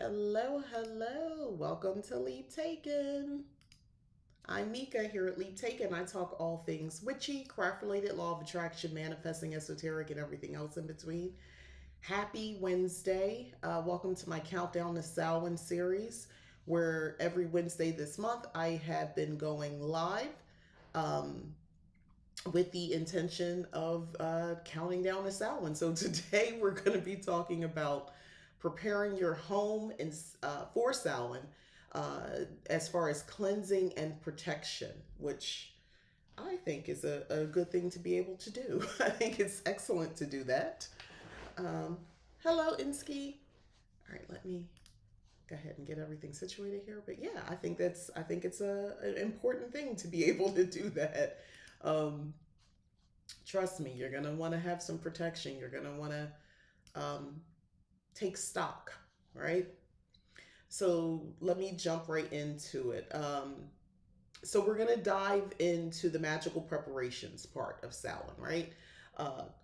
Hello, hello. Welcome to Leap Taken. I'm Mika here at Leap Taken. I talk all things witchy, craft related, law of attraction, manifesting, esoteric, and everything else in between. Happy Wednesday. Welcome to my Countdown to Samhain series, where every Wednesday this month I have been going live um, with the intention of counting down to Samhain. So today we're going to be talking about preparing your home for Samhain, as far as cleansing and protection, which I think is a good thing to be able to do. I think it's excellent to do that. Um, Hello, Insky. All right, let me go ahead and get everything situated here. But yeah, I think it's an important thing to be able to do that. Um, Trust me, you're gonna want to have some protection. You're gonna want to um, take stock, right? So let me jump right into it. So we're gonna dive into the magical preparations part of Samhain, right?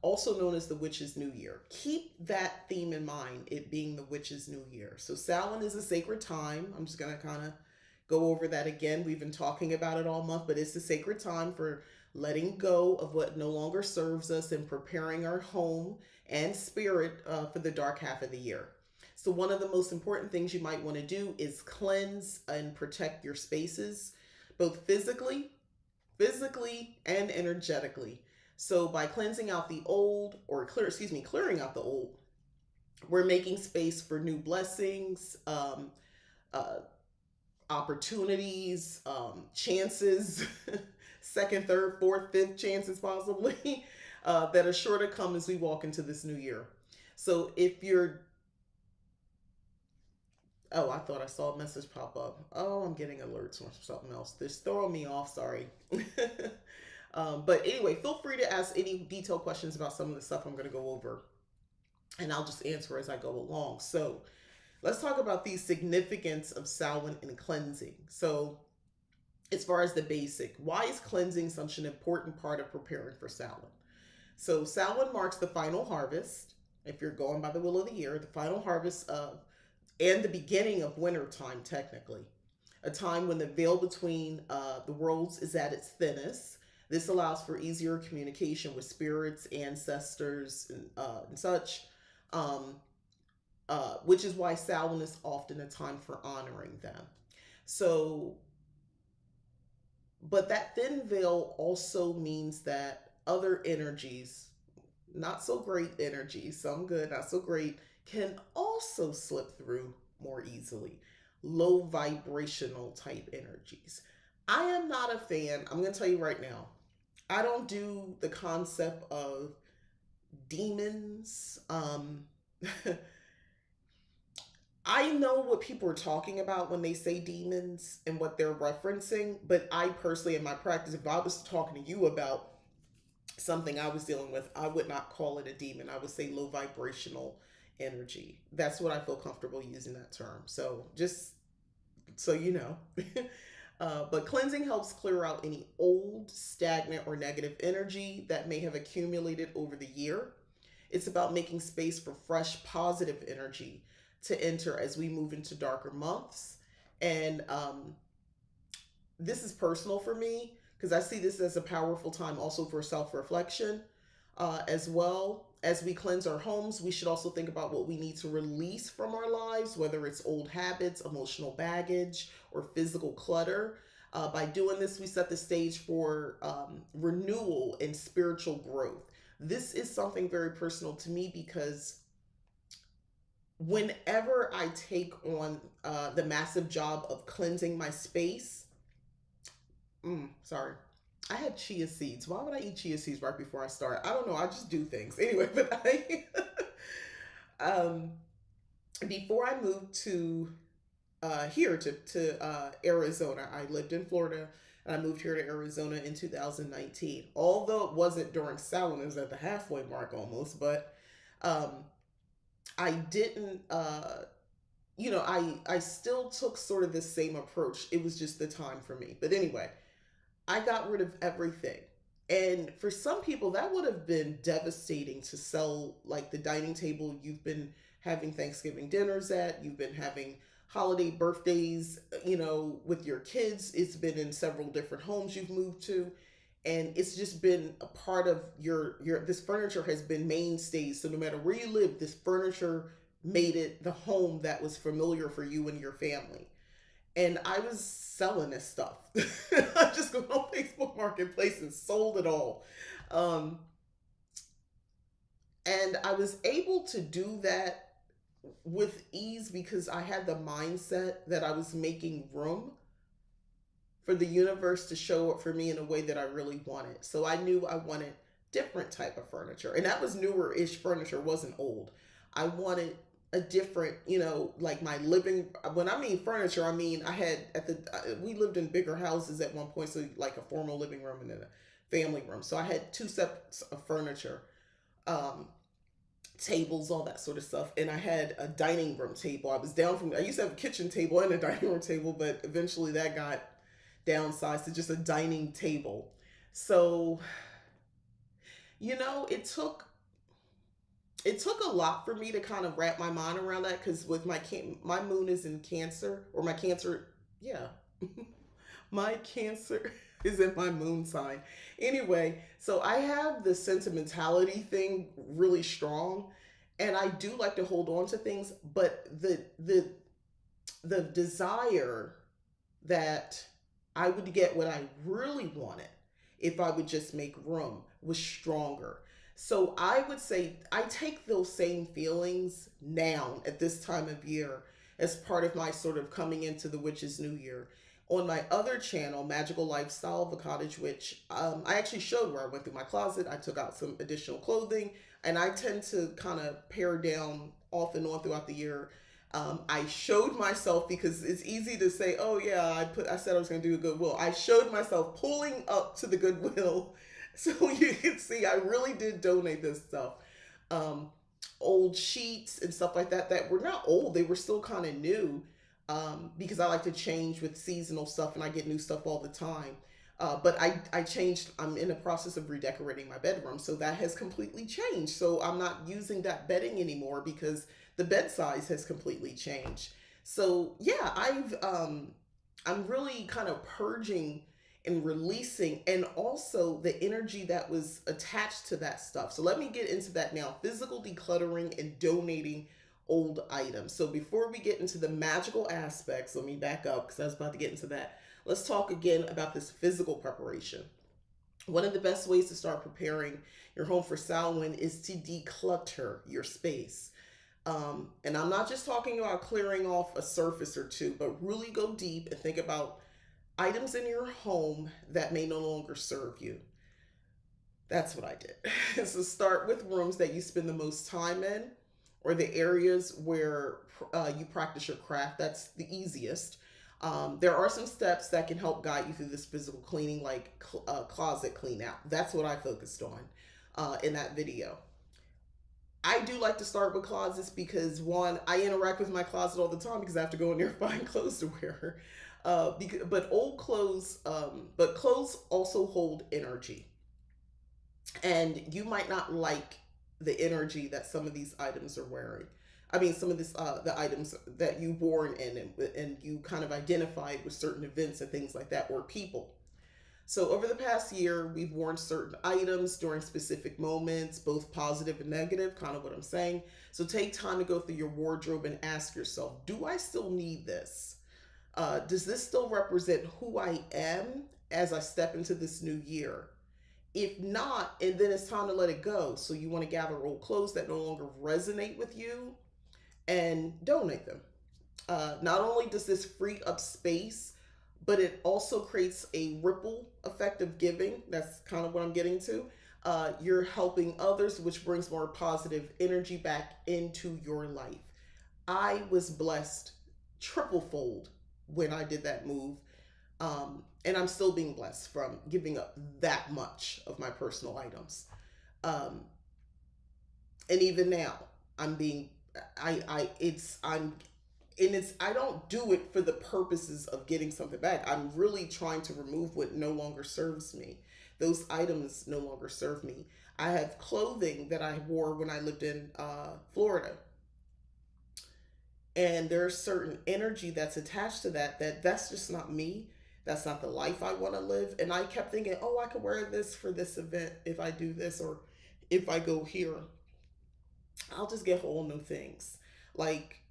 Also known as the Witch's New Year. Keep that theme in mind, it being the Witch's New Year. So Samhain is a sacred time. I'm just gonna kind of go over that again. We've been talking about it all month, but it's a sacred time for letting go of what no longer serves us and preparing our home and spirit for the dark half of the year. So, one of the most important things you might want to do is cleanse and protect your spaces, both physically and energetically. So, by cleansing out the old, or clearing out the old, we're making space for new blessings, uh, opportunities, chances, second, third, fourth, fifth chances possibly, that are sure to come as we walk into this new year. So if you're, oh, I thought I saw a message pop up. Oh, I'm getting alerts from something else. This throwing me off. Sorry. But anyway, feel free to ask any detailed questions about some of the stuff I'm going to go over, and I'll just answer as I go along. So let's talk about the significance of Samhain and cleansing. So as far as the basic, why is cleansing such an important part of preparing for Samhain? So Samhain marks the final harvest. If you're going by the will of the year, the final harvest of and the beginning of winter time, technically, a time when the veil between the worlds is at its thinnest. This allows for easier communication with spirits, ancestors, and such, um, which is why Samhain is often a time for honoring them. So, but that thin veil also means that other energies, not so great energies, some good, not so great, can also slip through more easily. Low vibrational type energies. I am not a fan, I'm going to tell you right now, I don't do the concept of demons. I know what people are talking about when they say demons and what they're referencing, but I personally, in my practice, if I was talking to you about something I was dealing with, I would not call it a demon. I would say low vibrational energy. That's what I feel comfortable using that term. So just so you know. But cleansing helps clear out any old, stagnant, or negative energy that may have accumulated over the year. It's about making space for fresh, positive energy to enter as we move into darker months. And this is personal for me because I see this as a powerful time also for self reflection. As well as we cleanse our homes, we should also think about what we need to release from our lives, whether it's old habits, emotional baggage, or physical clutter. By doing this, we set the stage for renewal and spiritual growth. This is something very personal to me because whenever I take on the massive job of cleansing my space, sorry, I had chia seeds. Why would I eat chia seeds right before I start? I don't know. I just do things anyway. But um, before I moved to here to Arizona, I lived in Florida and I moved here to Arizona in 2019. Although it wasn't during Samhain, it was at the halfway mark almost. But um, I didn't. I still took sort of the same approach. It was just the time for me. But anyway, I got rid of everything. And for some people, that would have been devastating to sell like the dining table you've been having Thanksgiving dinners at. You've been having holiday birthdays, with your kids. It's been in several different homes you've moved to. And it's just been a part of your this furniture has been mainstays. So no matter where you live, this furniture made it the home that was familiar for you and your family. And I was selling this stuff. I just go on Facebook Marketplace and sold it all. Um, and I was able to do that with ease because I had the mindset that I was making room for the universe to show up for me in a way that I really wanted. So I knew I wanted different type of furniture. And that was newer-ish furniture, wasn't old. I wanted a different, like my living, when I mean furniture, I mean I had we lived in bigger houses at one point, so like a formal living room and then a family room. So I had two sets of furniture, um, tables, all that sort of stuff. And I had a dining room table. I used to have a kitchen table and a dining room table, but eventually that got downsized to just a dining table. So, it took a lot for me to kind of wrap my mind around that because with my moon is in Cancer, or my Cancer, yeah, my Cancer is in my moon sign. Anyway, so I have the sentimentality thing really strong, and I do like to hold on to things, but the desire that I would get what I really wanted if I would just make room was stronger. So I would say I take those same feelings now at this time of year as part of my sort of coming into the witch's new year. On my other channel, Magical Lifestyle, the Cottage Witch, I actually showed where I went through my closet. I took out some additional clothing, and I tend to kind of pare down off and on throughout the year. I showed myself because it's easy to say, "Oh yeah, I said I was going to do a Goodwill." I showed myself pulling up to the Goodwill, so you can see I really did donate this stuff. Um, Old sheets and stuff like that were not old; they were still kind of new. Because I like to change with seasonal stuff, and I get new stuff all the time. But I changed. I'm in the process of redecorating my bedroom, so that has completely changed. So I'm not using that bedding anymore because the bed size has completely changed. So yeah, I'm really kind of purging and releasing, and also the energy that was attached to that stuff. So let me get into that now. Physical decluttering and donating old items. So before we get into the magical aspects, let me back up because I was about to get into that. Let's talk again about this physical preparation. One of the best ways to start preparing your home for Samhain is to declutter your space. And I'm not just talking about clearing off a surface or two, but really go deep and think about items in your home that may no longer serve you. That's what I did. So start with rooms that you spend the most time in, or the areas where you practice your craft. That's the easiest. There are some steps that can help guide you through this physical cleaning, like closet clean out. That's what I focused on in that video. I do like to start with closets because one, I interact with my closet all the time because I have to go in there and find clothes to wear. But old clothes, but clothes also hold energy, and you might not like the energy that some of these items are wearing. I mean, some of this, the items that you born in, and you kind of identified with certain events and things like that, or people. So over the past year, we've worn certain items during specific moments, both positive and negative, kind of what I'm saying. So take time to go through your wardrobe and ask yourself, do I still need this? Does this still represent who I am as I step into this new year? If not, and then it's time to let it go. So you want to gather old clothes that no longer resonate with you and donate them. Not only does this free up space, but it also creates a ripple effect of giving. That's kind of what I'm getting to. You're helping others, which brings more positive energy back into your life. I was blessed triple fold when I did that move. And I'm still being blessed from giving up that much of my personal items. Um, and even now, I'm being, I'm, and it's, I don't do it for the purposes of getting something back. I'm really trying to remove what no longer serves me. Those items no longer serve me. I have clothing that I wore when I lived in Florida. And there's certain energy that's attached to that's just not me. That's not the life I want to live. And I kept thinking, oh, I could wear this for this event if I do this, or if I go here, I'll just get whole new things. Like,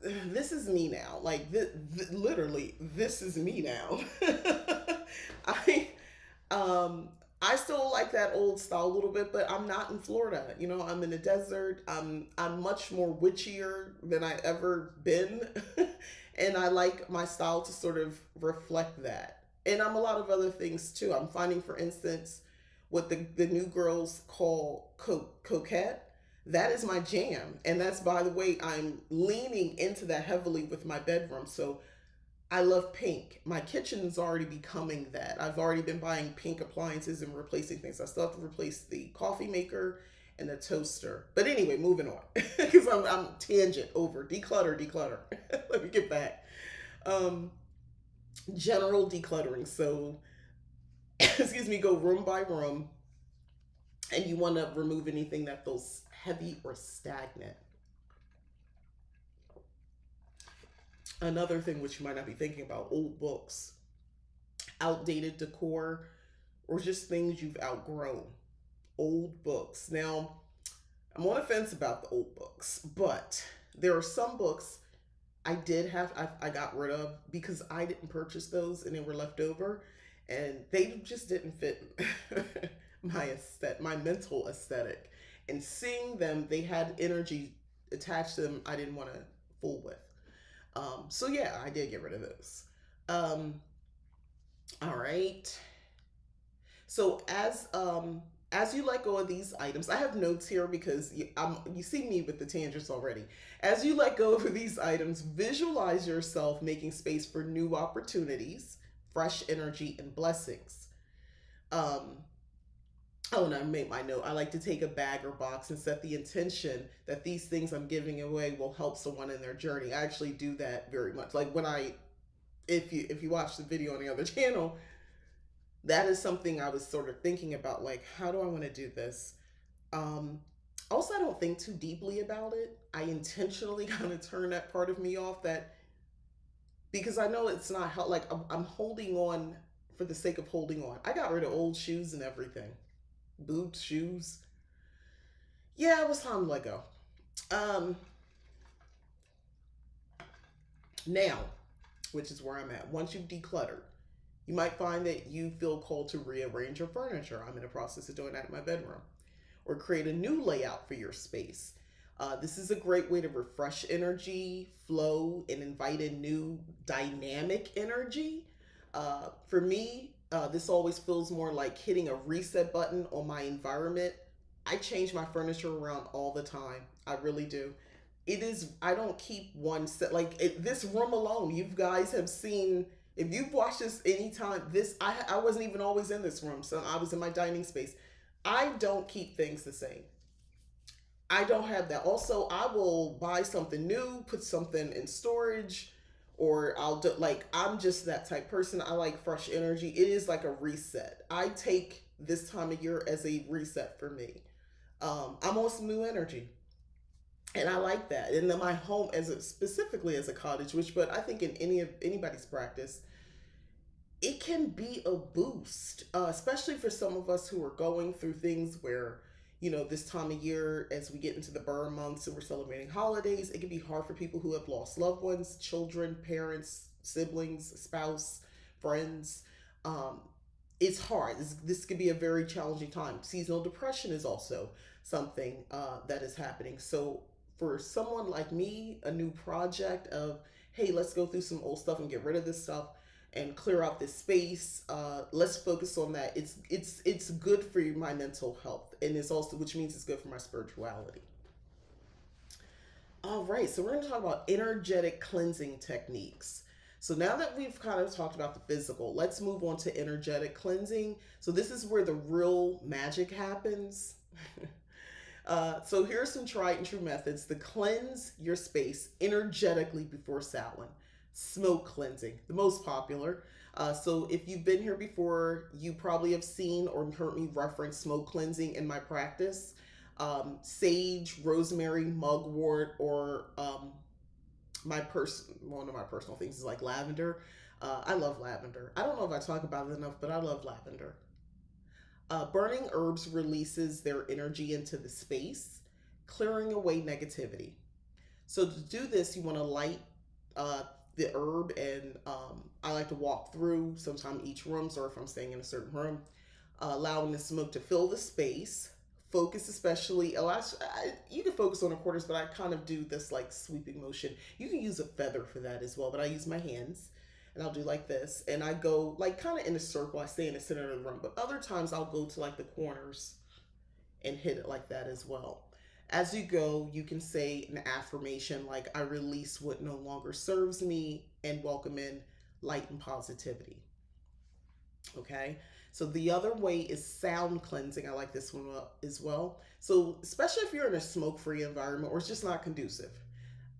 this is me now. Like, literally, this is me now. I um I still like that old style a little bit, but I'm not in Florida. You know, I'm in the desert. I'm much more witchier than I ever been. And I like my style to sort of reflect that. And I'm a lot of other things too. I'm finding, for instance, what the new girls call coquette. That is my jam. And that's, by the way, I'm leaning into that heavily with my bedroom. So I love pink. My kitchen is already becoming that. I've already been buying pink appliances and replacing things. I still have to replace the coffee maker and the toaster. But anyway, moving on, because I'm tangent over declutter. Let me get back. Um, General decluttering. So, excuse me, go room by room, and you want to remove anything that feels heavy or stagnant. Another thing which you might not be thinking about: old books, outdated decor, or just things you've outgrown. Old books. Now, I'm on the fence about the old books, but there are some books I got rid of because I didn't purchase those and they were left over, and they just didn't fit my mental aesthetic. And seeing them, they had energy attached to them I didn't want to fool with. So yeah, I did get rid of those. Um, all right. So as you let go of these items, I have notes here because you see me with the tangents already. As you let go of these items, visualize yourself making space for new opportunities, fresh energy, and blessings. Um, oh, and I made my note. I like to take a bag or box and set the intention that these things I'm giving away will help someone in their journey. I actually do that very much. Like when if you watch the video on the other channel, that is something I was sort of thinking about, like, how do I want to do this? Um, Also, I don't think too deeply about it. I intentionally kind of turn that part of me off, that because I know it's not help. Like I'm holding on for the sake of holding on. I got rid of old shoes and everything, boots, shoes. Yeah, it was time to let go. Um, Now, which is where I'm at. Once you've decluttered, you might find that you feel called to rearrange your furniture. I'm in the process of doing that in my bedroom, or create a new layout for your space. This is a great way to refresh energy, flow, and invite in new dynamic energy. For me, this always feels more like hitting a reset button on my environment. I change my furniture around all the time. I really do. It is, I don't keep one set. Like this room alone, you guys have seen, if you've watched this anytime, I wasn't even always in this room. So I was in my dining space. I don't keep things the same. I don't have that. Also, I will buy something new, put something in storage, or I'll do, like, I'm just that type person. I like fresh energy. It is like a reset. I take this time of year as a reset for me. I'm on some new energy, and I like that. And then my home, specifically as a cottage, which, but I think in anybody's practice, it can be a boost, especially for some of us who are going through things where, this time of year, as we get into the burn months and we're celebrating holidays, it can be hard for people who have lost loved ones, children, parents, siblings, spouse, friends. Um, it's hard. This could be a very challenging time. Seasonal depression is also something that is happening. So for someone like me, a new project of, hey, let's go through some old stuff and get rid of this stuff and clear out this space. Let's focus on that. It's good for my mental health, and it's also, which means it's good for my spirituality. All right, so we're going to talk about energetic cleansing techniques. So now that we've kind of talked about the physical, let's move on to energetic cleansing. So this is where the real magic happens. So here are some tried and true methods to cleanse your space energetically before Samhain. Smoke cleansing, the most popular. So if you've been here before, you probably have seen or heard me reference smoke cleansing in my practice. Sage, rosemary, mugwort, or One of my personal things is like lavender. I love lavender. I don't know if I talk about it enough, but I love lavender. Burning herbs releases their energy into the space, clearing away negativity. So to do this, you want to light uh, the herb, and I like to walk through sometime each room. So if I'm staying in a certain room, allowing the smoke to fill the space. Focus, especially, you can focus on the quarters, but I kind of do this like sweeping motion. You can use a feather for that as well, but I use my hands, and I'll do like this, and I go like kind of in a circle. I stay in the center of the room, but other times I'll go to like the corners and hit it like that as well. As you go, you can say an affirmation like, I release what no longer serves me and welcome in light and positivity. Okay. So the other way is sound cleansing. I like this one as well. So, especially if you're in a smoke free environment or it's just not conducive.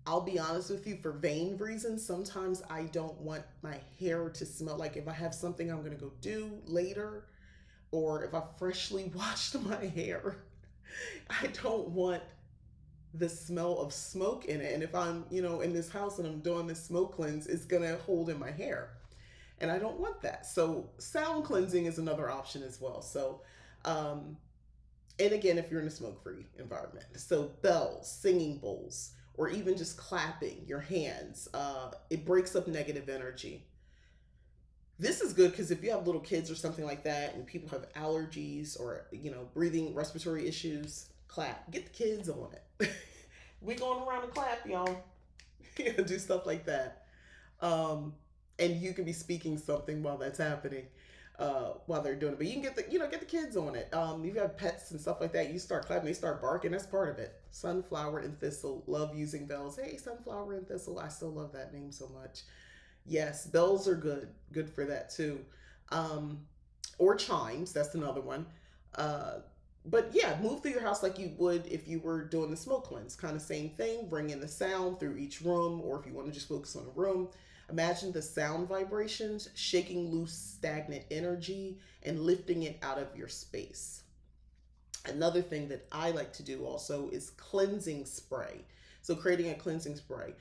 I'll be honest with you, for vain reasons, sometimes I don't want my hair to smell like if I have something I'm going to go do later, or if I freshly washed my hair, I don't want the smell of smoke in it. And if I'm, in this house and I'm doing this smoke cleanse, it's going to hold in my hair. And I don't want that. So sound cleansing is another option as well. So, and again, if you're in a smoke-free environment, so bells, singing bowls, or even just clapping your hands, it breaks up negative energy. This is good because if you have little kids or something like that, and people have allergies or breathing, respiratory issues, clap. Get the kids on it. We going around the clap, y'all. Do stuff like that. And you can be speaking something while that's happening, while they're doing it. But you can get the kids on it. If you have pets and stuff like that, you start clapping, they start barking. That's part of it. Sunflower and thistle, love using bells. Hey, sunflower and thistle, I still love that name so much. Yes, bells are good for that too. Or chimes, that's another one. But yeah, move through your house like you would if you were doing the smoke cleanse. Kind of same thing. Bring in the sound through each room, or if you want to just focus on a room, imagine the sound vibrations shaking loose stagnant energy and lifting it out of your space. Another thing that I like to do also is cleansing spray. So creating a cleansing spray.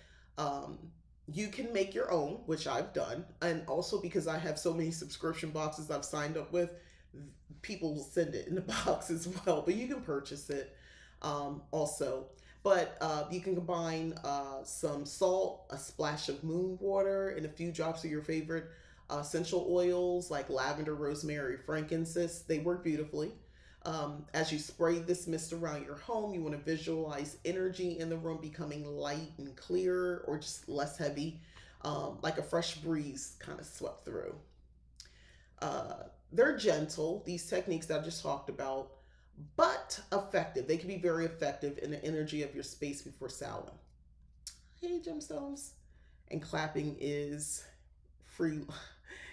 You can make your own, which I've done. And also because I have so many subscription boxes I've signed up with, people will send it in the box as well. But you can purchase it also. But you can combine some salt, a splash of moon water, and a few drops of your favorite essential oils like lavender, rosemary, frankincense. They work beautifully. As you spray this mist around your home, you want to visualize energy in the room becoming light and clear, or just less heavy, like a fresh breeze kind of swept through. They're gentle, these techniques that I just talked about, but effective. They can be very effective in the energy of your space before Samhain. Hey, gemstones. And clapping is free.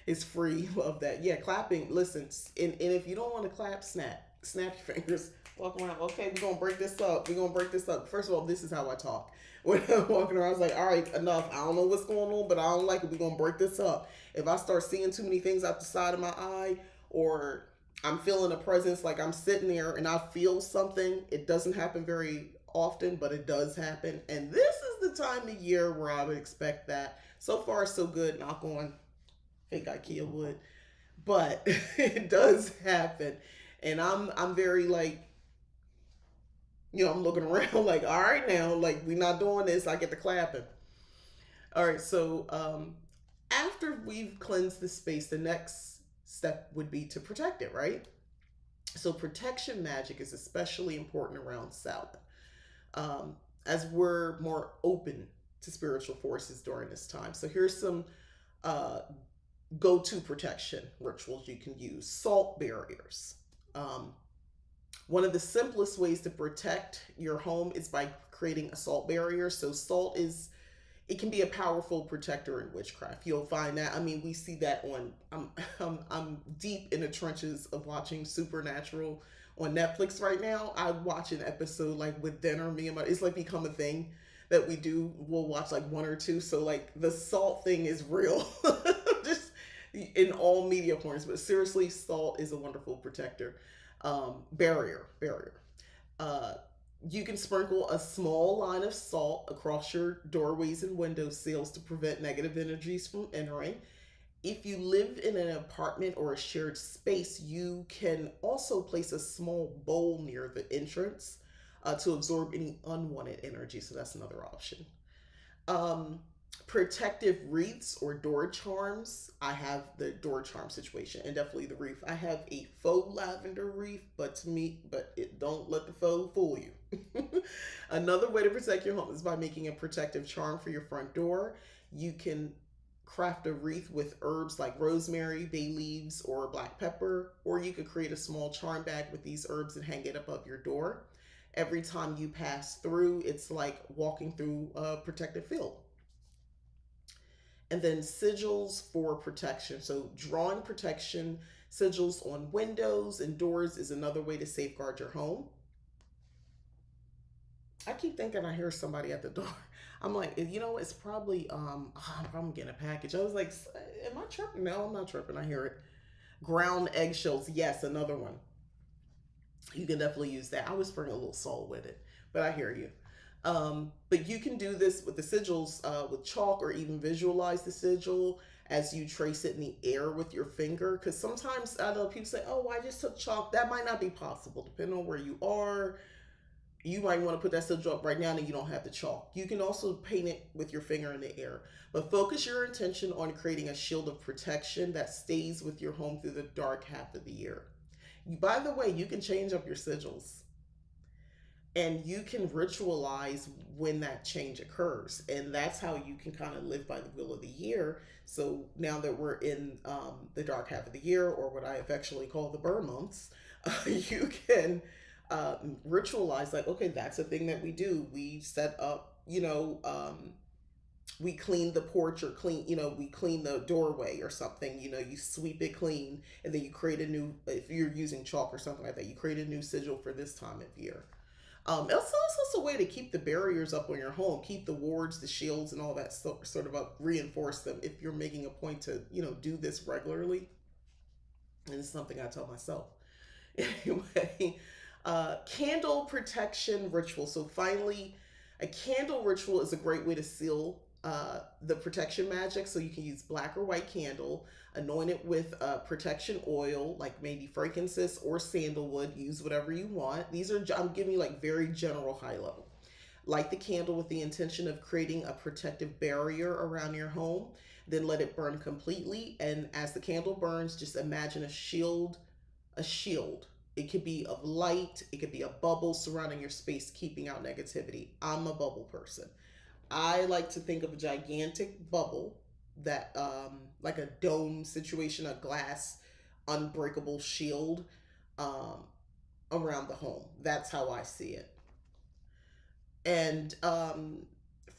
Is free. Love that. Yeah, clapping. Listen, and if you don't want to clap, snap your fingers. Walk around. Okay, we're gonna break this up. We're gonna break this up. First of all, this is how I talk. When I'm walking around, I was like, all right, enough. I don't know what's going on, but I don't like it. We're gonna break this up. If I start seeing too many things out the side of my eye, or I'm feeling a presence, like I'm sitting there and I feel something, it doesn't happen very often, but it does happen. And this is the time of year where I would expect that. So far, so good. Knock on fake IKEA wood, but it does happen. And I'm very like, I'm looking around like, all right now, like we're not doing this. I get the clapping. All right, so after we've cleansed the space, the next step would be to protect it, right? So protection magic is especially important around Samhain, as we're more open to spiritual forces during this time. So here's some go-to protection rituals you can use. Salt barriers. One of the simplest ways to protect your home is by creating a salt barrier. So it can be a powerful protector in witchcraft. You'll find that. I mean, we see that on. I'm deep in the trenches of watching Supernatural on Netflix right now. I watch an episode like with dinner. It's like become a thing that we do. We'll watch like one or two. So like the salt thing is real, just in all media forms. But seriously, salt is a wonderful protector. Barrier. You can sprinkle a small line of salt across your doorways and window sills to prevent negative energies from entering. If you live in an apartment or a shared space, you can also place a small bowl near the entrance to absorb any unwanted energy. So that's another option. um Protective wreaths or door charms. I have the door charm situation and definitely the wreath. I have a faux lavender wreath, but to me, but it don't let the faux fool you. Another way to protect your home is by making a protective charm for your front door. You can craft a wreath with herbs like rosemary, bay leaves, or black pepper, or you could create a small charm bag with these herbs and hang it above your door. Every time you pass through, it's like walking through a protective field. And then sigils for protection. So, drawing protection sigils on windows and doors is another way to safeguard your home. I keep thinking I hear somebody at the door. I'm like, it's probably I'm probably getting a package. I was like, am I tripping? No, I'm not tripping. I hear it. Ground eggshells, yes, another one. You can definitely use that. I was bringing a little salt with it, but I hear you. But you can do this with the sigils with chalk, or even visualize the sigil as you trace it in the air with your finger. Because sometimes I know people say, "Oh, I just took chalk." That might not be possible, depending on where you are. You might want to put that sigil up right now, and you don't have the chalk. You can also paint it with your finger in the air. But focus your intention on creating a shield of protection that stays with your home through the dark half of the year. By the way, you can change up your sigils and you can ritualize when that change occurs, and that's how you can kind of live by the will of the year. So now that we're in the dark half of the year, or what I affectionately call the burn months, you can ritualize, like, okay, that's a thing that we do. We set up, we clean the porch, or clean, we clean the doorway or something. You sweep it clean, and then you create a new, if you're using chalk or something like that, you create a new sigil for this time of year. It's also a way to keep the barriers up on your home, keep the wards, the shields, and all that sort of up, reinforce them if you're making a point to, do this regularly. And it's something I tell myself. Anyway, candle protection ritual. So finally, a candle ritual is a great way to seal the protection magic. So you can use black or white candle, anoint it with protection oil, like maybe frankincense or sandalwood. Use whatever you want. These are, I'm giving you like very general, high level. Light the candle with the intention of creating a protective barrier around your home. Then let it burn completely. And as the candle burns, just imagine a shield. A shield. It could be of light, it could be a bubble surrounding your space, keeping out negativity. I'm a bubble person. I like to think of a gigantic bubble that, like a dome situation, a glass, unbreakable shield um, around the home. That's how I see it. And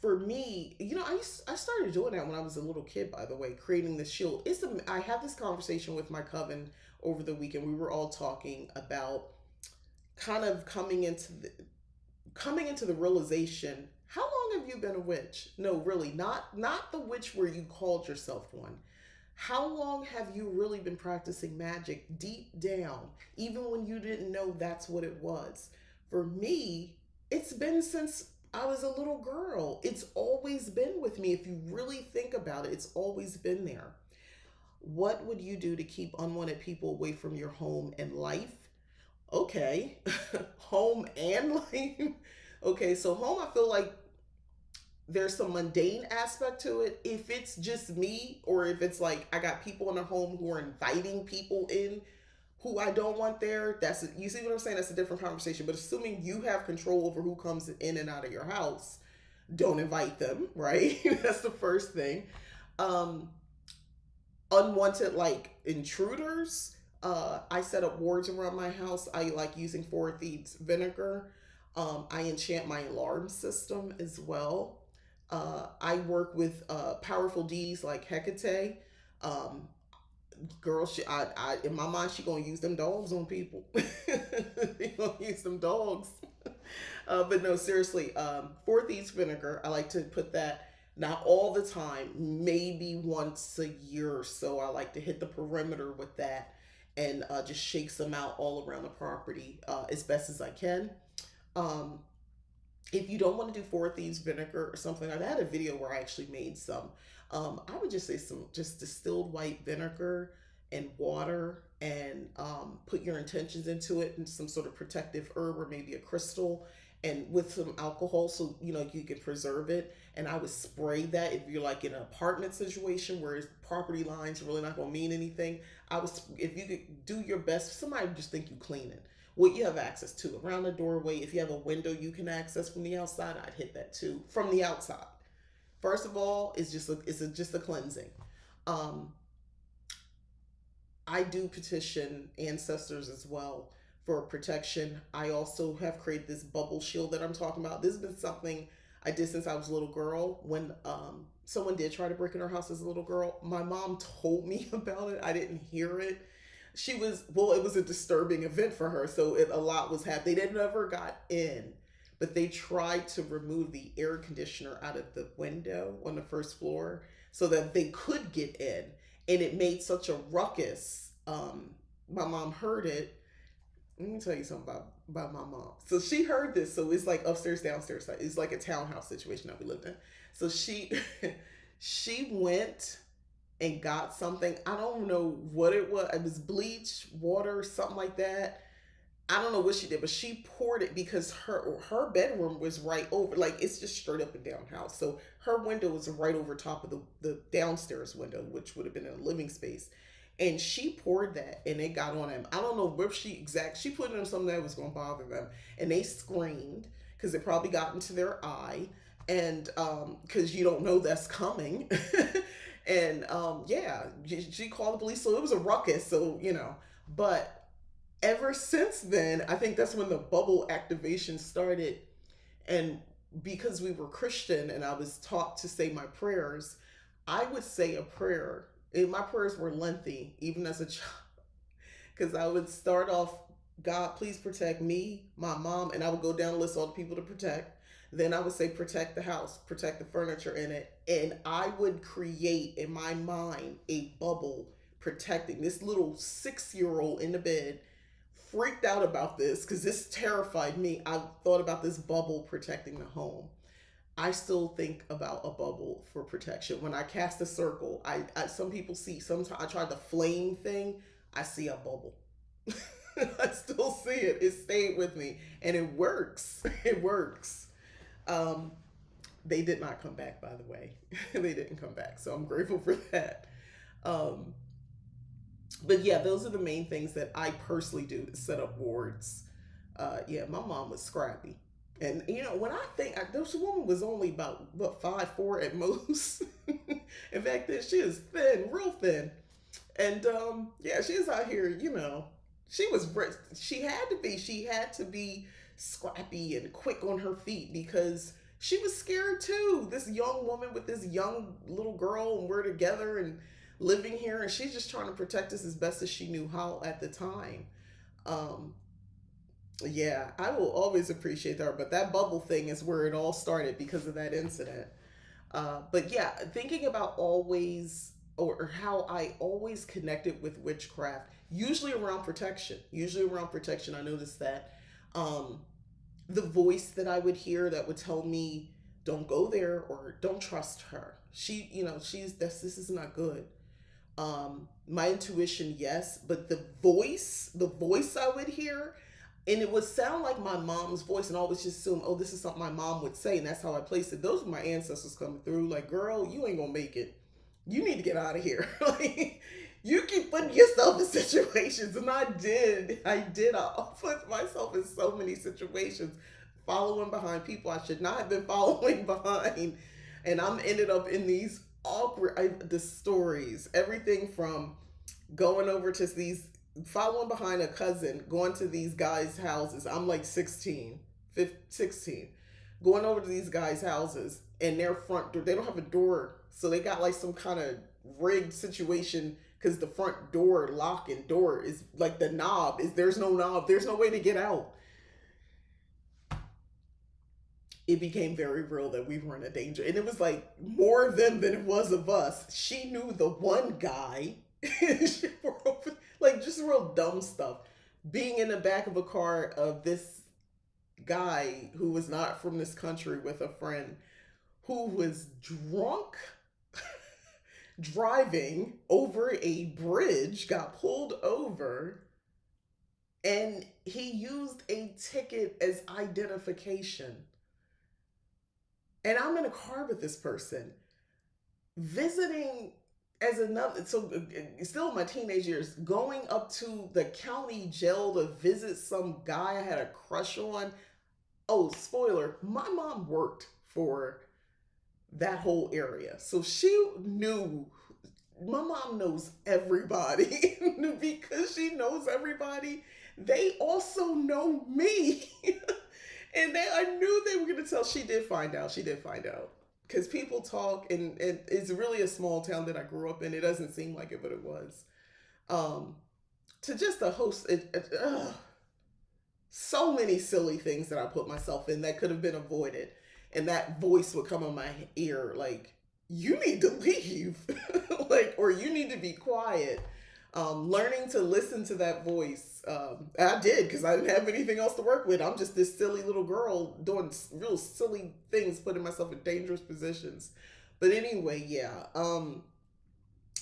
for me, I started doing that when I was a little kid. By the way, creating the shield. I had this conversation with my coven over the weekend. We were all talking about kind of coming into the realization. How long have you been a witch? No, really, not the witch where you called yourself one. How long have you really been practicing magic deep down, even when you didn't know that's what it was? For me, it's been since I was a little girl. It's always been with me. If you really think about it, it's always been there. What would you do to keep unwanted people away from your home and life? Okay, home and life. Okay, so home, I feel like there's some mundane aspect to it. If it's just me, or if it's like I got people in a home who are inviting people in who I don't want there, you see what I'm saying? That's a different conversation. But assuming you have control over who comes in and out of your house, don't invite them, right? That's the first thing. Um, Unwanted, like, intruders. I set up wards around my house. I like using four thieves vinegar. I enchant my alarm system as well. I work with powerful deities like Hecate. Um, Girl, in my mind, she gonna use them dogs on people. She gonna use them dogs. But no, seriously, four thieves vinegar. I like to put that, not all the time, maybe once a year or so. I like to hit the perimeter with that, and just shake some out all around the property as best as I can. If you don't want to do four thieves vinegar or something, I had a video where I actually made some. I would just say some just distilled white vinegar and water, and put your intentions into it, and some sort of protective herb or maybe a crystal, and with some alcohol, so you can preserve it. And I would spray that if you're like in an apartment situation where property lines are really not going to mean anything. If you could do your best, somebody would just think you clean it, what you have access to around the doorway. If you have a window you can access from the outside, I'd hit that too from the outside. First of all, just a cleansing. Um, I do petition ancestors as well for protection. I also have created this bubble shield that I'm talking about. This has been something I did since I was a little girl. When someone did try to break in our house as a little girl, my mom told me about it. I didn't hear it. She was well. It was a disturbing event for her, so a lot was happening. They never got in, but they tried to remove the air conditioner out of the window on the first floor so that they could get in, and it made such a ruckus. My mom heard it. Let me tell you something about my mom. So she heard this. So it's like upstairs, downstairs. It's like a townhouse situation that we lived in. So she she went and got something. I don't know what it was. It was bleach, water, something like that. I don't know what she did, but she poured it because her bedroom was right over, like it's just straight up and down house. So her window was right over top of the downstairs window, which would have been a living space. And she poured that and it got on them. I don't know where she put it in something that was going to bother them. And they screamed because it probably got into their eye. And because you don't know that's coming. And yeah, she called the police. So it was a ruckus. So, but ever since then, I think that's when the bubble activation started. And because we were Christian and I was taught to say my prayers, I would say a prayer. And my prayers were lengthy, even as a child, because I would start off, God, please protect me, my mom, and I would go down and list all the people to protect. Then I would say, protect the house, protect the furniture in it. And I would create in my mind a bubble protecting this little 6-year old in the bed, freaked out about this because this terrified me. I thought about this bubble protecting the home. I still think about a bubble for protection. When I cast a circle, some people see, sometimes I tried the flame thing, I see a bubble. I still see it. It stayed with me and it works. It works. Um, they did not come back, by the way. They didn't come back. So I'm grateful for that. Um, but yeah, those are the main things that I personally do to set up wards. Yeah, my mom was scrappy. And when I think this woman was only about what 5'4" at most. In fact, then she is thin, real thin, and yeah, she's out here. She was she had to be scrappy and quick on her feet because she was scared too. This young woman with this young little girl, and we're together and living here, and she's just trying to protect us as best as she knew how at the time. Um, yeah, I will always appreciate her. But that bubble thing is where it all started because of that incident. But yeah, thinking about always or how I always connected with witchcraft, usually around protection. Usually around protection, I noticed that the voice that I would hear that would tell me, "Don't go there" or "Don't trust her." This is not good. My intuition, yes, but the voice I would hear, and it would sound like my mom's voice, and I always just assume, oh, this is something my mom would say, and that's how I placed it. Those were my ancestors coming through, like, girl, you ain't gonna make it. You need to get out of here. Like, you keep putting yourself in situations, and I put myself in so many situations, following behind people I should not have been following behind, and I'm ended up in these the stories, everything from going over to these following behind a cousin, going to these guys' houses. I'm like 16, 15, 16, going over to these guys' houses, and their front door, they don't have a door. So they got like some kind of rigged situation because the front door lock and door is like the knob is there's no knob, there's no way to get out. It became very real that we were in a danger. And it was like more of them than it was of us. She knew the one guy. Like just real dumb stuff. Being in the back of a car of this guy who was not from this country with a friend who was drunk driving over a bridge, got pulled over, and he used a ticket as identification. And I'm in a car with this person visiting as another, so still in my teenage years, going up to the county jail to visit some guy I had a crush on. Oh, spoiler, my mom worked for that whole area. So she knew, my mom knows everybody. Because she knows everybody, they also know me. And I knew they were going to tell. She did find out. She did find out. Because people talk, and it's really a small town that I grew up in. It doesn't seem like it, but it was. Um, to just the host, so many silly things that I put myself in that could have been avoided. And that voice would come in my ear like, you need to leave. Like, or you need to be quiet. Learning to listen to that voice. I did, because I didn't have anything else to work with. I'm just this silly little girl doing real silly things, putting myself in dangerous positions. But anyway, yeah.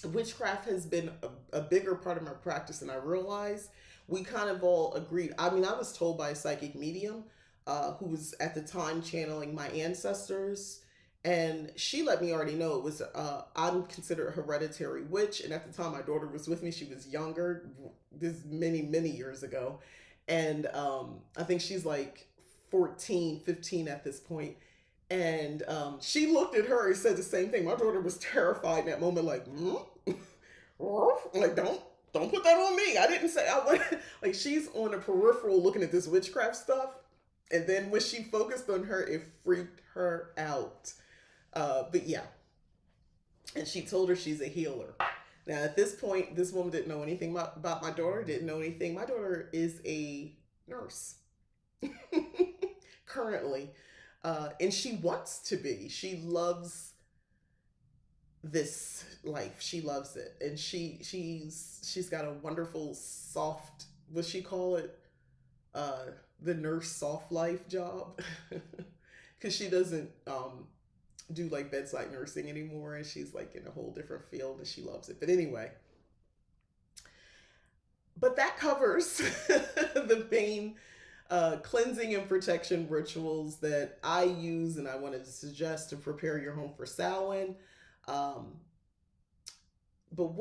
Witchcraft has been a bigger part of my practice than I realized. We kind of all agreed. I mean, I was told by a psychic medium who was at the time channeling my ancestors. And she let me already know it was, I'm considered a hereditary witch. And at the time my daughter was with me, she was younger, this many, many years ago. And I think she's like 14, 15 at this point. And she looked at her and said the same thing. My daughter was terrified in that moment, like, like, don't put that on me. I didn't say I went. Like, she's on the peripheral looking at this witchcraft stuff. And then when she focused on her, it freaked her out. But yeah. And she told her she's a healer. Now, at this point, this woman didn't know anything about my daughter, didn't know anything. My daughter is a nurse currently. And she wants to be. She loves this life. She loves it. And she's got a wonderful soft, what she call it? The nurse soft life job. Because she doesn't do like bedside nursing anymore, and she's like in a whole different field, and she loves it. But anyway, but that covers the main cleansing and protection rituals that I use and I wanted to suggest to prepare your home for Samhain. But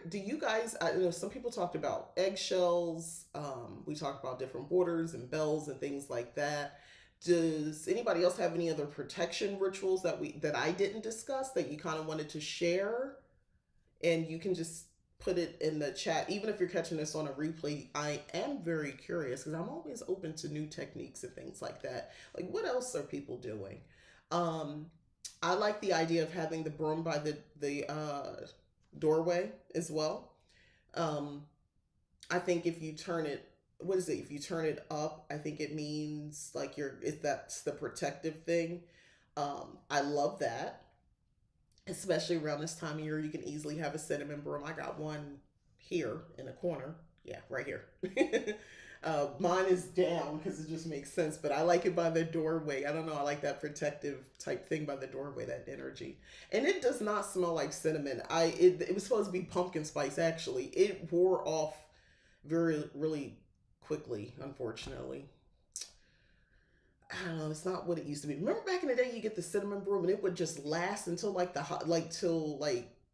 do you guys, I know some people talked about eggshells. We talked about different borders and bells and things like that. Does anybody else have any other protection rituals that I didn't discuss that you kind of wanted to share? And you can just put it in the chat. Even if you're catching this on a replay, I am very curious because I'm always open to new techniques and things like that. Like, what else are people doing? I like the idea of having the broom by the doorway as well. I think if you turn it, what is it? If you turn it up, I think it means like that's the protective thing. I love that, especially around this time of year. You can easily have a cinnamon broom. I got one here in the corner. Yeah, right here. Mine is down because it just makes sense, but I like it by the doorway. I don't know. I like that protective type thing by the doorway, that energy. And it does not smell like cinnamon. It was supposed to be pumpkin spice, actually. It wore off really quickly, unfortunately. I don't know. It's not what it used to be. Remember back in the day, you get the cinnamon broom and it would just last until till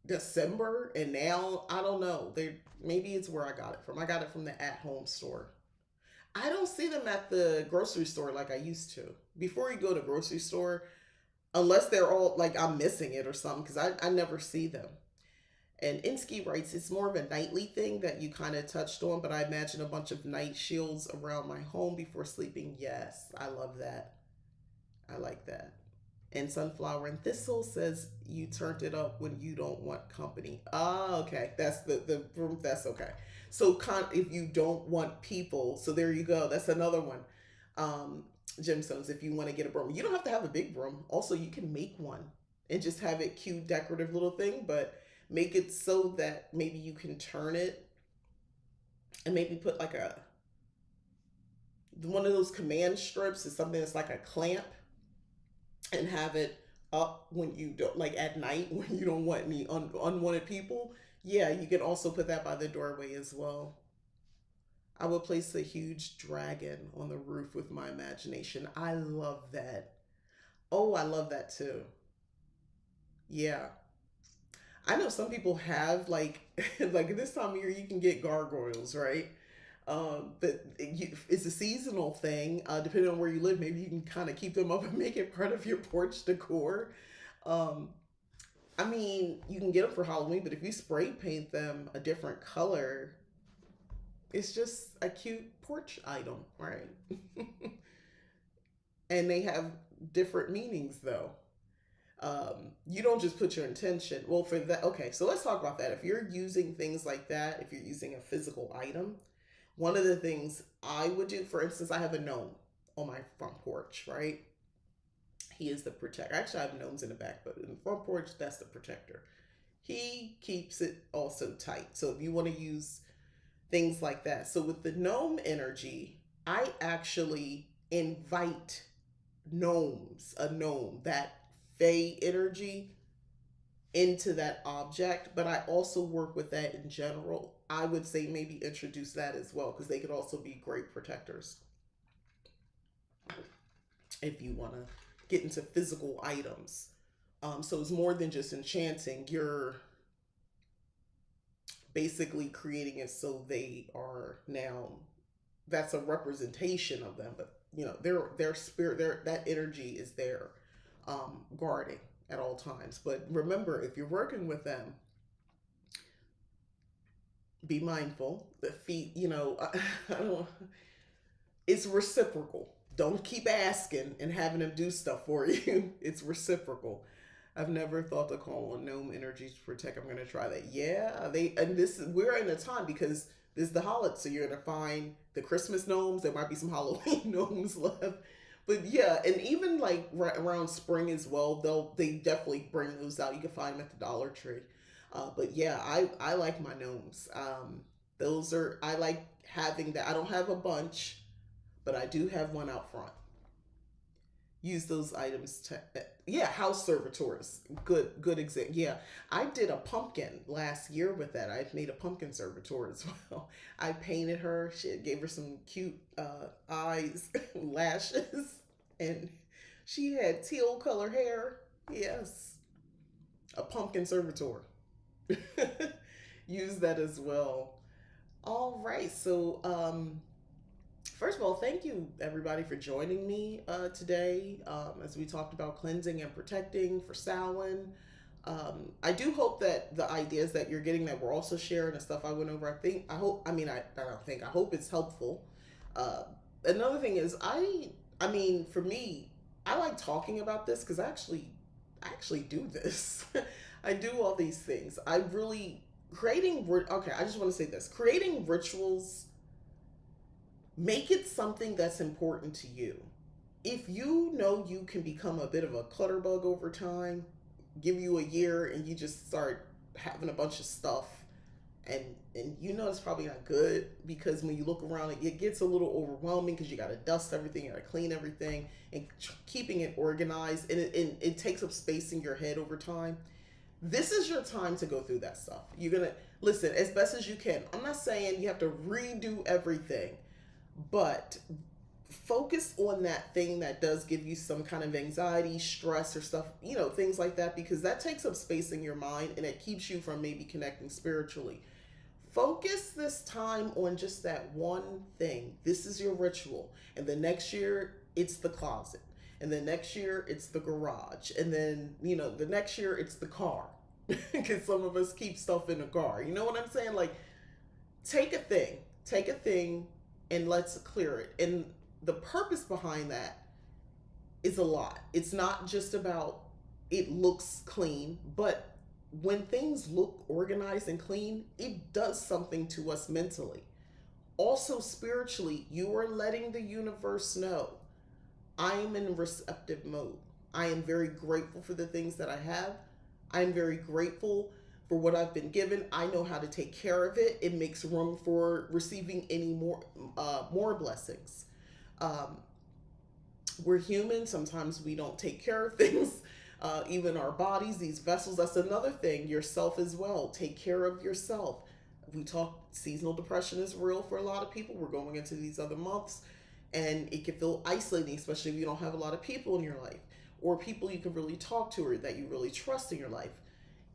December. And now I don't know. Maybe it's where I got it from. I got it from the at-home store. I don't see them at the grocery store like I used to. Before you go to the grocery store, unless they're all like I'm missing it or something, because I never see them. And Insky writes, it's more of a nightly thing that you kind of touched on, but I imagine a bunch of night shields around my home before sleeping. Yes, I love that. I like that. And Sunflower and Thistle says you turned it up when you don't want company. Ah, okay. That's the room. That's okay. So if you don't want people, so there you go. That's another one. Gemstones, if you want to get a broom. You don't have to have a big broom. Also, you can make one and just have it cute, decorative little thing, but make it so that maybe you can turn it and maybe put like One of those command strips is something that's like a clamp, and have it up when you don't, like at night when you don't want any unwanted people. Yeah, you can also put that by the doorway as well. I would place a huge dragon on the roof with my imagination. I love that. Oh, I love that too. Yeah. I know some people have like like this time of year you can get gargoyles, right? But it's a seasonal thing. Depending on where you live, maybe you can kind of keep them up and make it part of your porch decor. Um, I mean, you can get them for Halloween, but if you spray paint them a different color, it's just a cute porch item, right? And they have different meanings though. You don't just put your intention. Well, for that, okay, so let's talk about that. If you're using things like that, if you're using a physical item, one of the things I would do, for instance, I have a gnome on my front porch, right? He is the protector. Actually, I have gnomes in the back, but in the front porch, that's the protector. He keeps it also tight. So if you want to use things like that. So with the gnome energy, I actually invite gnomes, a gnome, that fey energy into that object, but I also work with that in general. I would say maybe introduce that as well because they could also be great protectors if you want to get into physical items. So it's more than just enchanting. You're basically creating it so they are now, that's a representation of them, but you know their spirit, their that energy is there, guarding at all times. But remember, if you're working with them, be mindful. The feet, I don't. It's reciprocal. Don't keep asking and having them do stuff for you. It's reciprocal. I've never thought to call on gnome energies to protect. I'm gonna try that. Yeah, they and this we're in a time because this is the holiday, so you're gonna find the Christmas gnomes. There might be some Halloween gnomes left, but yeah, and even like right around spring as well, they definitely bring those out. You can find them at the Dollar Tree. But yeah, I like my gnomes. Those are I like having that. I don't have a bunch, but I do have one out front. Use those items to, yeah, house servitors, good example. Yeah, I did a pumpkin last year with that. I made a pumpkin servitor as well. I painted her. She gave her some cute eyes, lashes, and she had teal color hair. Yes, a pumpkin servitor. Use that as well. All right, so first of all, thank you everybody for joining me today as we talked about cleansing and protecting for Samhain. I do hope that the ideas that you're getting that we're also sharing and stuff I went over, I don't think, I hope it's helpful. Uh, Another thing is, I mean, for me, I like talking about this because I actually do this. I do all these things. I really, okay, I just want to say this creating rituals, make it something that's important to you. If you know you can become a bit of a clutter bug over time, give you a year and you just start having a bunch of stuff, and you know it's probably not good because when you look around it gets a little overwhelming because you got to dust everything, you got to clean everything, and keeping it organized, and it takes up space in your head over time. This is your time to go through that stuff. You're gonna listen as best as you can. I'm not saying you have to redo everything, but focus on that thing that does give you some kind of anxiety, stress, or stuff, things like that, because that takes up space in your mind and it keeps you from maybe connecting spiritually. Focus this time on just that one thing. This is your ritual. And the next year, it's the closet. And the next year, it's the garage. And then, the next year, it's the car. Because some of us keep stuff in the car. You know what I'm saying? Like, take a thing, and let's clear it. And the purpose behind that is a lot. It's not just about it looks clean, but when things look organized and clean, it does something to us mentally. Also, spiritually, you are letting the universe know I am in receptive mode. I am very grateful for the things that I have. I am very grateful for what I've been given. I know how to take care of it. It makes room for receiving any more blessings. Um, we're human. Sometimes we don't take care of things, even our bodies, these vessels. That's another thing. Yourself as well. Take care of yourself. We talk seasonal depression is real for a lot of people. We're going into these other months, and it can feel isolating, especially if you don't have a lot of people in your life or people you can really talk to or that you really trust in your life.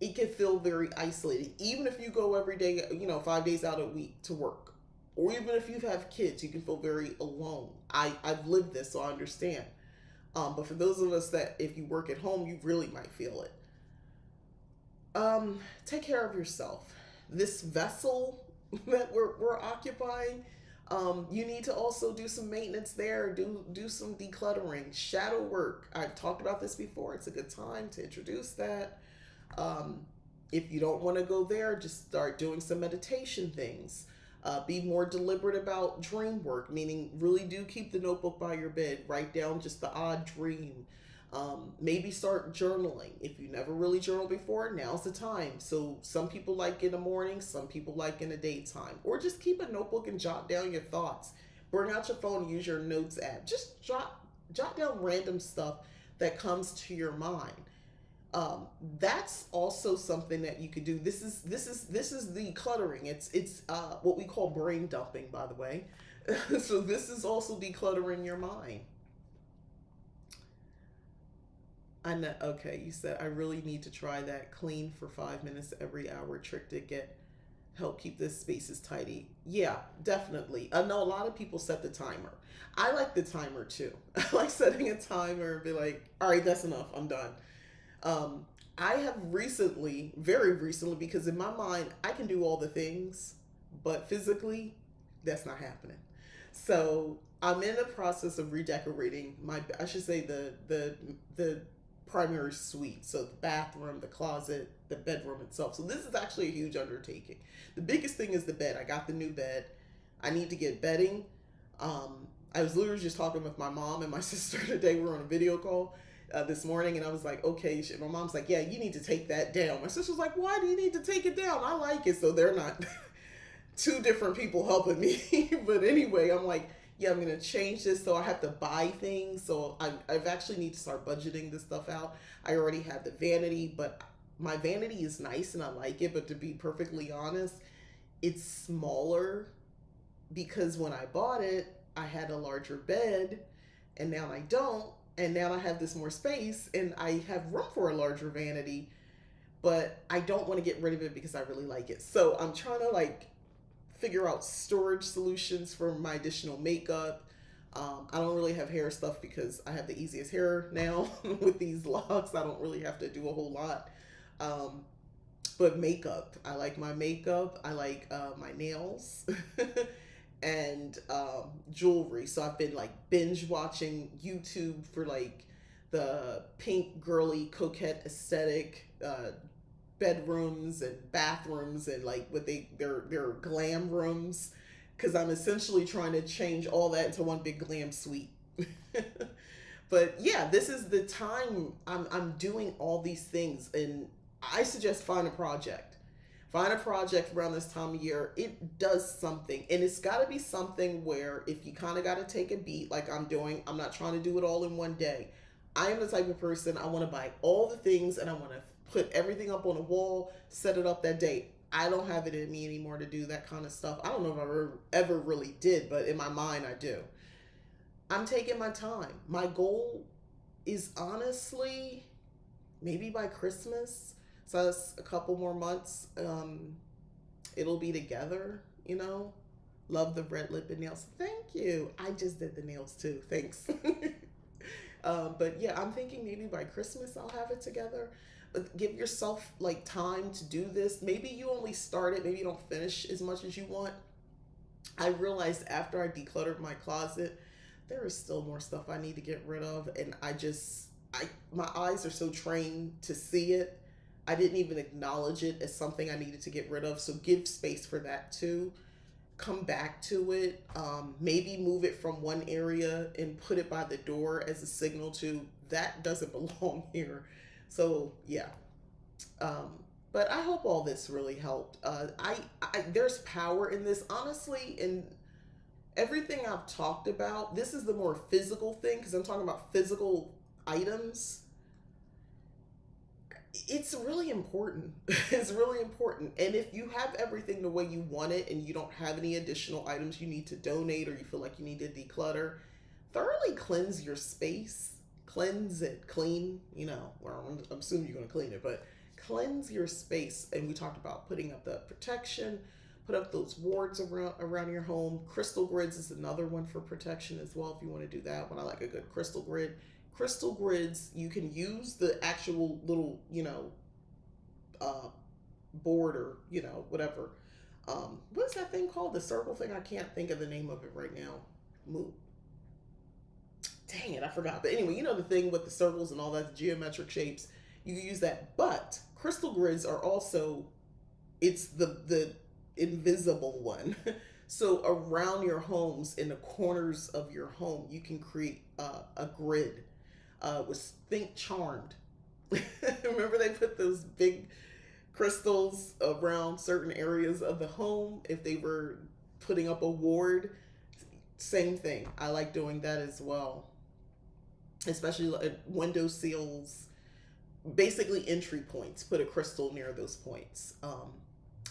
It can feel very isolating, even if you go every day, 5 days out a week to work, or even if you have kids, you can feel very alone. I've lived this, so I understand. But for those of us that if you work at home, you really might feel it. Take care of yourself. This vessel that we're occupying, you need to also do some maintenance there. Do some decluttering, shadow work. I've talked about this before. It's a good time to introduce that. Um, if you don't want to go there, just start doing some meditation things. Be more deliberate about dream work, meaning really do keep the notebook by your bed. Write down just the odd dream. Maybe start journaling. If you never really journaled before, now's the time. So some people like in the morning, some people like in the daytime. Or just keep a notebook and jot down your thoughts. Bring out your phone and use your notes app. Just jot down random stuff that comes to your mind. That's also something that you could do. This is the cluttering. It's what we call brain dumping, by the way. So this is also decluttering your mind. I know. Okay, you said I really need to try that. Clean for 5 minutes every hour trick to get help keep this spaces tidy. Yeah, definitely. I know a lot of people set the timer. I like the timer too. I like setting a timer and be like, all right, that's enough. I'm done. Um, I have recently, very recently, because in my mind, I can do all the things, but physically, that's not happening. So I'm in the process of redecorating I should say the primary suite. So the bathroom, the closet, the bedroom itself. So this is actually a huge undertaking. The biggest thing is the bed. I got the new bed. I need to get bedding. I was literally just talking with my mom and my sister today. We were on a video call this morning, and I was like, okay. My mom's like, yeah, you need to take that down. My sister's like, why do you need to take it down? I like it. So they're not two different people helping me. But anyway, I'm like, yeah, I'm gonna change this. So I have to buy things. So I've actually need to start budgeting this stuff out. I already have the vanity, but my vanity is nice and I like it. But to be perfectly honest, it's smaller because when I bought it, I had a larger bed, and now I don't. And now I have this more space, and I have room for a larger vanity, but I don't want to get rid of it because I really like it. So I'm trying to like figure out storage solutions for my additional makeup. I don't really have hair stuff because I have the easiest hair now with these locks. I don't really have to do a whole lot. Um, but makeup, I like my makeup. I like my nails and jewelry. So I've been like binge watching YouTube for like the pink girly coquette aesthetic bedrooms and bathrooms and like what their glam rooms, because I'm essentially trying to change all that into one big glam suite. But yeah, this is the time I'm doing all these things, and I suggest find a project. Find a project around this time of year. It does something, and it's got to be something where if you kind of got to take a beat, like I'm doing. I'm not trying to do it all in one day. I am the type of person, I want to buy all the things and I want to put everything up on a wall, set it up that day. I don't have it in me anymore to do that kind of stuff. I don't know if I ever really did, but in my mind, I do. I'm taking my time. My goal is honestly maybe by Christmas. So that's a couple more months. It'll be together, you know. Love the red lip and nails. Thank you. I just did the nails too. Thanks. But yeah, I'm thinking maybe by Christmas I'll have it together. But give yourself like time to do this. Maybe you only start it, maybe you don't finish as much as you want. I realized after I decluttered my closet, there is still more stuff I need to get rid of, and I my eyes are so trained to see it. I didn't even acknowledge it as something I needed to get rid of. So give space for that too. Come back to it. Maybe move it from one area and put it by the door as a signal to that doesn't belong here. So yeah. Um, but I hope all this really helped. There's power in this, honestly, everything I've talked about, this is the more physical thing because I'm talking about physical items. It's really important. It's really important. And if you have everything the way you want it and you don't have any additional items you need to donate or you feel like you need to declutter, thoroughly cleanse your space. Cleanse it, clean, well, I'm assuming you're going to clean it, but cleanse your space. And we talked about putting up the protection, put up those wards around your home. Crystal grids is another one for protection as well if you want to do that one. I like a good crystal grid. Crystal grids, you can use the actual little, uh, board or, whatever. What's that thing called? The circle thing? I can't think of the name of it right now. Move. Dang it, I forgot. But anyway, the thing with the circles and all that, the geometric shapes, you can use that. But crystal grids are also, it's the invisible one. So around your homes, in the corners of your home, you can create a grid. Was Think Charmed. Remember they put those big crystals around certain areas of the home if they were putting up a ward. Same thing. I like doing that as well, especially like window sills, basically entry points. Put a crystal near those points.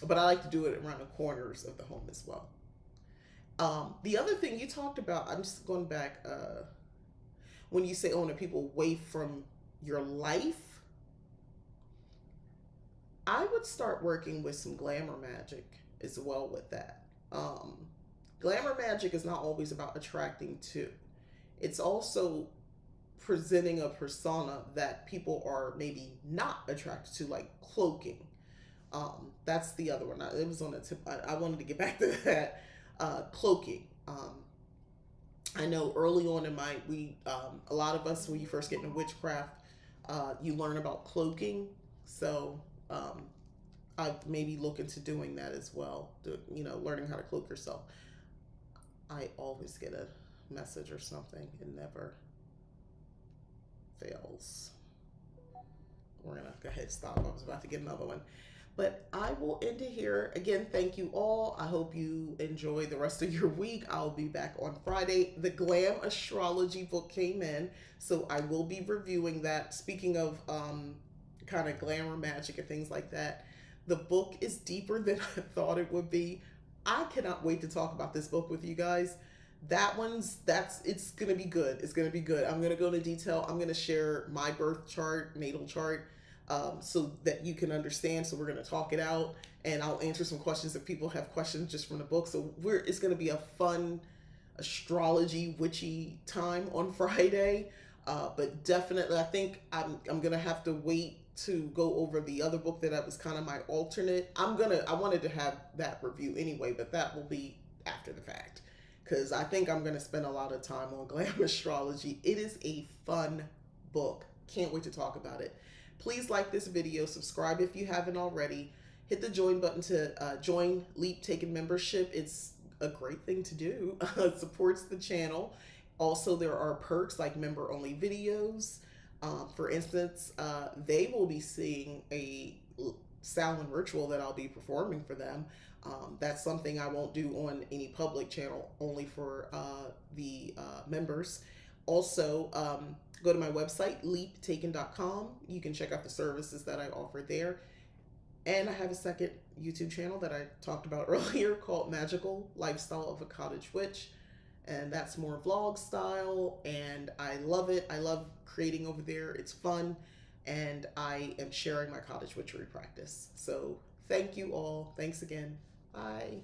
But I like to do it around the corners of the home as well. The other thing you talked about, I'm just going back, when you say owning people away from your life, I would start working with some glamour magic as well with that. Glamour magic is not always about attracting to. It's also presenting a persona that people are maybe not attracted to, like cloaking. That's the other one. It was on the tip. I wanted to get back to that. Cloaking. I know early on in a lot of us, when you first get into witchcraft, you learn about cloaking. So I've maybe look into doing that as well. Learning how to cloak yourself. I always get a message or something. It never fails. We're gonna go ahead and stop. I was about to get another one. But I will end it here. Again, thank you all. I hope you enjoy the rest of your week. I'll be back on Friday. The Glam Astrology book came in, so I will be reviewing that. Speaking of kind of glamour magic and things like that, the book is deeper than I thought it would be. I cannot wait to talk about this book with you guys. It's gonna be good. It's gonna be good. I'm gonna go into detail. I'm gonna share my birth chart, natal chart, so that you can understand. So we're going to talk it out, and I'll answer some questions if people have questions just from the book. So it's going to be a fun astrology witchy time on Friday. But definitely, I think I'm going to have to wait to go over the other book that was kind of my alternate. I wanted to have that review anyway, but that will be after the fact, because I think I'm going to spend a lot of time on Glam Astrology. It is a fun book. Can't wait to talk about it. Please like this video, subscribe if you haven't already, hit the join button to join Leap Taken membership. It's a great thing to do. It supports the channel. Also, there are perks like member-only videos. For instance, they will be seeing a Samhain ritual that I'll be performing for them. That's something I won't do on any public channel, only for the members. Also, go to my website, leaptaken.com. You can check out the services that I offer there. And I have a second YouTube channel that I talked about earlier called Magical Lifestyle of a Cottage Witch. And that's more vlog style, and I love it. I love creating over there. It's fun, and I am sharing my cottage witchery practice. So thank you all. Thanks again. Bye.